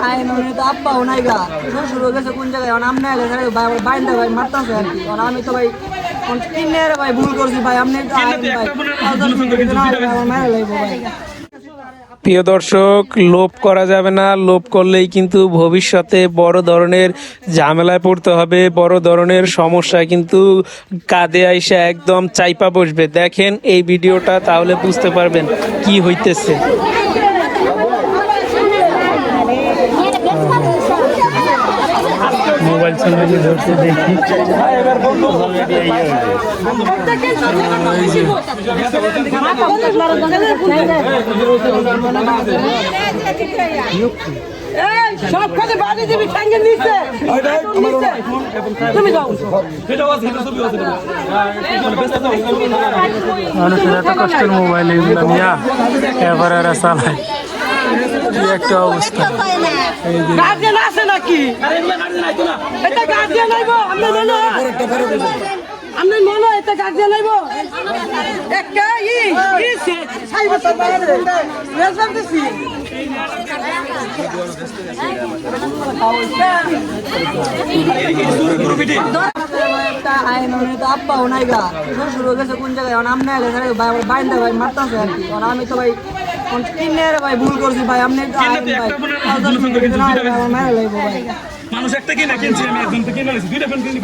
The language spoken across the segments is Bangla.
আইন তো আব্বাও নাই গা শ্বশুর গেছে কোন জায়গায় আমনে আগে ভাই আমার বাইন্দা ভাই মারতাছে আর কি আমি তো ভাই কিনে ভাই ভুল করছি ভাই আপনি আমার মারা লাগবো ভাই। প্রিয় দর্শক, লোভ করা যাবে না। লোভ করলেই কিন্তু ভবিষ্যতে বড় ধরনের ঝামেলায় পড়তে হবে, বড় ধরনের সমস্যা কিন্তু কাঁধে আইসা একদম চাইপা বসবে। দেখেন এই ভিডিওটা, তাহলে বুঝতে পারবেন কি হইতেছে। মোবাইল চ্যানেলে ধরতে দেখি সব কাজে বাড়ি দিবি ঠ্যাঙ্গে নিচে তুমি যাও। মানুষের এত কষ্টের মোবাইল এগুলো নিয়ে এবার এরা চালায়, কি একটা অবস্থা। গার্জিয়ান আছে নাকি? এটা গার্জিয়ান আইবো আপনার মনে হয়? আপনার মনে হয় এটা গার্জিয়ান আইবো? একটা সাইবার রেজাল্ট দিছি আইন তো আব্বাও নাই গা শ্বশুর গেছে কোন জায়গায় আমনে আগে ভাই আমার বাইন্দা ভাই মারতাছে আর কি আমি তো ভাই কিনে ভাই ভুল করছি ভাই আপনি আমার মারা লাগবো ভাই। মানুষ একটা কিনা কিনছি আমি একজন তো কিনে নিয়েছি দুইটা ফোন কিনছি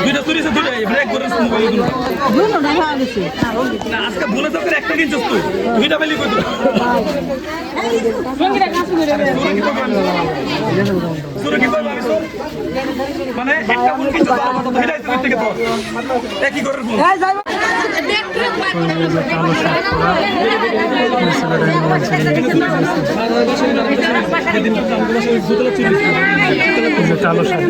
দুইটা তুলিছে দুইটা ব্রেক করে মোবাইল না আজকে ভুলে তো একটা কিনছিস তুই দুইটা বেলি কই তুই সুরে কি পাবো আমি মানে একটা ফোন কিনছিস তো দুইটাই তুই থেকে তো একই করে ফোন কালো শার্ট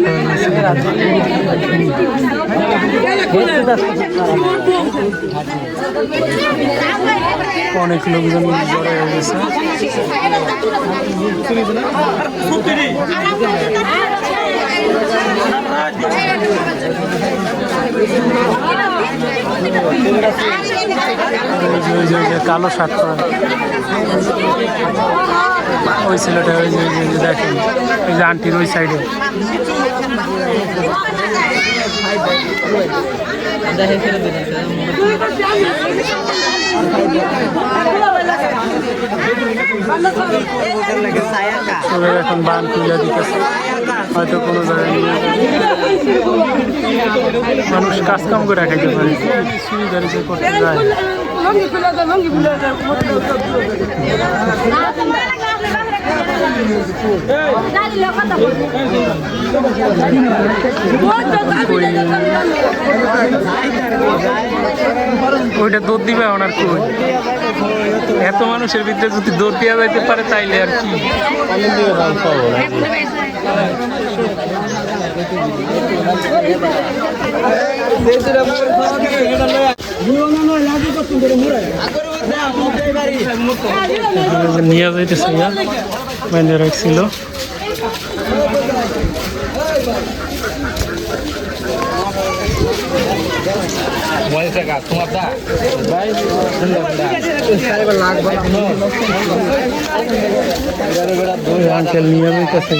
অনেক লোকজন জড়ো হয়ে গেছে। কালো শার্ট পরা ওই ছেলেটা, ওই যে দেখেন ওই যে আন্টির ওই সাইডে এখন বান তুলে দিতেছে, হয়তো কোনো জায়গায় মানুষ কাজ কাম করে খাইতে পারে, সুবিধার যে করতে যায়। ওইটা দৌড় দিবে ওনার কই, এত মানুষের ভিতরে যদি দৌড় দেওয়া যাইতে পারে তাইলে আর কি। নিয়ে যাইতেছে বেঁধে রাখছিল। আঙ্কেল নিয়ে যাইতেছে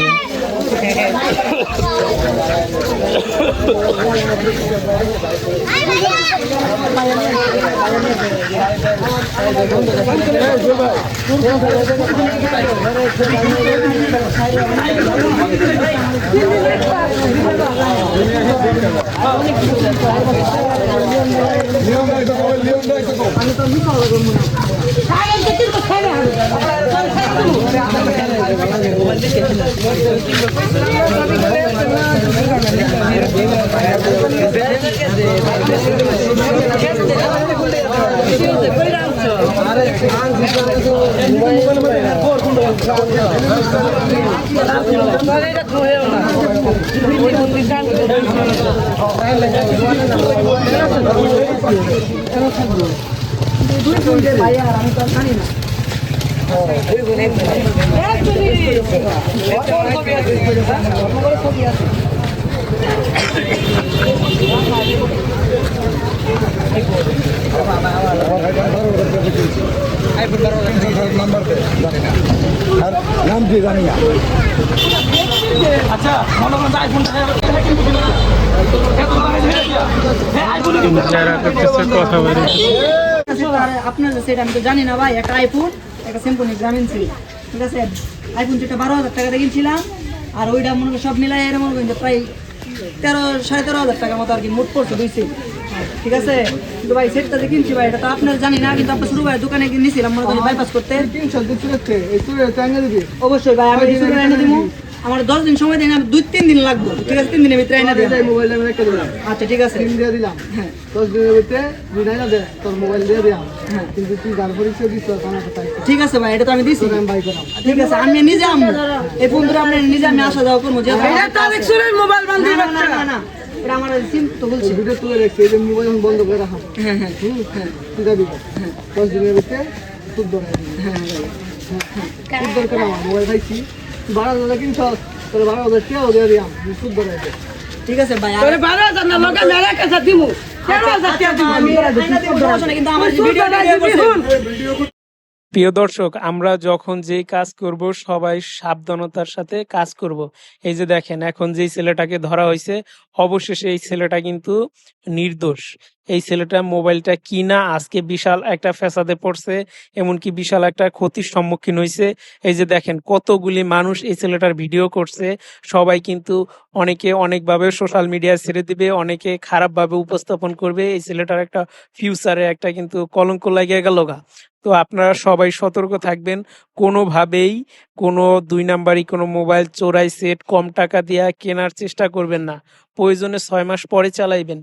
নাম্বার জানি না আর নাম কি জানি না আচ্ছা মনে করেন আইফোনটা যারা করতেছে কথা বলে আপনার সেটা আমি তো জানি না ভাই, একটা আইফোন একটা সিম্পনি গ্রামীণ ছিল, ঠিক আছে। আইফোন যেটা 12,000 টাকা দিয়ে কিনছিলাম, আর ওইটা মনে করেন সব মিলাই এর মনে করেন যে প্রায় 13,500 টাকার মতো আর কি মোট পড়ছে 2 সেট, ঠিক আছে। কিন্তু ভাই সেটটা যে কিনছি ভাই এটা তো আপনার জানি না, কিন্তু আপনার শুরু ভাই দোকানে নিয়েছিলাম মনে করেন বাইপাস করতে। অবশ্যই ভাই আমি শুরু এনে দিব, আমার 10 দিন সময় দিন, 2-3 দিন লাগবে, ঠিক আছে। 3 দিনের ভিতরে এনে দিই মোবাইল আমি একটা দিলাম। আচ্ছা ঠিক আছে, 3 দিয়ে দিলাম, হ্যাঁ 10 দিনের ভিতরে দুইটা এনে দে তোর মোবাইল দিয়ে দিলাম, হ্যাঁ। কিন্তু তুই গার পরিচয় দিছ আমার কথা, ঠিক আছে ভাই এটা তো আমি দিছি, আমি বাই করাম, ঠিক আছে। আমি নিজে এই ফোন ধরে আপনি নিজে আমি আসা যাওয়া করব, যে এটা কালেকশনের মোবাইল বান্ধি বাচ্চা, না না এটা আমার সিম তো বলছি ভিডিও তুলে রাখছি, এই মোবাইল বন্ধ করে রাখা, হ্যাঁ হ্যাঁ হ্যাঁ তুই যাবি, হ্যাঁ 10 দিনের ভিতরে সুদ ধরে, হ্যাঁ হ্যাঁ সুদ ধরে আমার মোবাইল পাইছি 12,000 কিনছ তোর 12,000 টাকা দিয়ে দিলাম সুদ ধরে, ঠিক আছে ভাই। তোরে 12,000 না লগা মেরা কাছে দিমু 13,000 টাকা দিমু আমি, কিন্তু আমার ভিডিও প্রিয় দর্শক, আমরা যখন যেই কাজ করব সবাই সাবধানতার সাথে কাজ করব। এই যে দেখেন এখন যেই ছেলেটাকে ধরা হয়েছে, অবশেষে এই ছেলেটা কিন্তু নির্দোষ। এই ছেলেটা মোবাইলটা কিনা আজকে বিশাল একটা ফ্যাসাদে পড়ছে, এমনকি বিশাল একটা ক্ষতির সম্মুখীন হয়েছে। এই যে দেখেন কতগুলি মানুষ এই ছেলেটার ভিডিও করছে, সবাই কিন্তু অনেকে অনেকভাবে সোশ্যাল মিডিয়ায় ছেড়ে দিবে, অনেকে খারাপভাবে উপস্থাপন করবে। এই ছেলেটার একটা ফিউচারে একটা কিন্তু কলঙ্ক লাগিয়ে গেল গা। তো আপনারা সবাই সতর্ক থাকবেন, কোনোভাবেই কোনো 2 নাম্বারই কোনো মোবাইল চোরাই সেট কম টাকা দিয়ে কেনার চেষ্টা করবেন না, প্রয়োজনে 6 মাস পরে চালাইবেন।